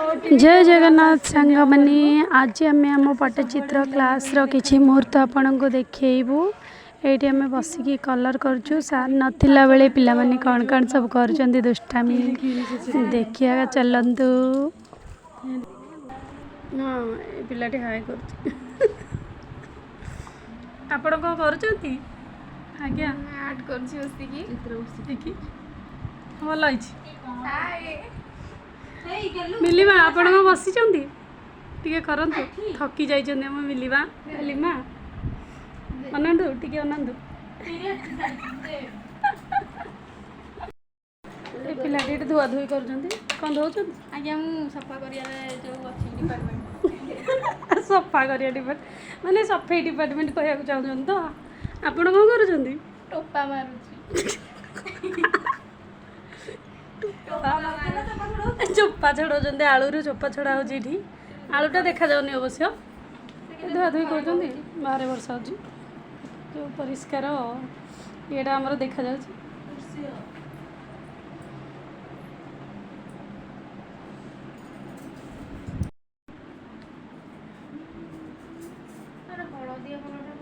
जय जगन्नाथ सांग माने आज आम आम पट्टचित्र क्लास किसी मुहूर्त आपण को देखू ये आम बसिकी कलर करुँ सार नाला बेले पिलाने कौन कौन सब कर दुष्टामी देखिए चलतु हाँ पिलाटी हाय कर आपण कौन कर आज्ञा आर्ट कर भल मिलिमा आपण कौन बसी टे करतु थकी जाइए मिलिमा मिलिमा अनातु टे अनातु पिलाटी धुआ धुई कर कौन धो आज्ञा मु सफा डिपार्टमेंट सफा कर डिपार्टमेंट माने सफाई डिपार्टमेंट कहना चाहते तो आपण कौन कर टोपा मारुची चोपा छड़ा आलू चोपा छड़ा होती आलूटा देखा जाऊनी अवश्य धुआ धुई कर बाहर वर्षा हो जो परिष्कार येटा आमर देखा जा हलदिया कलर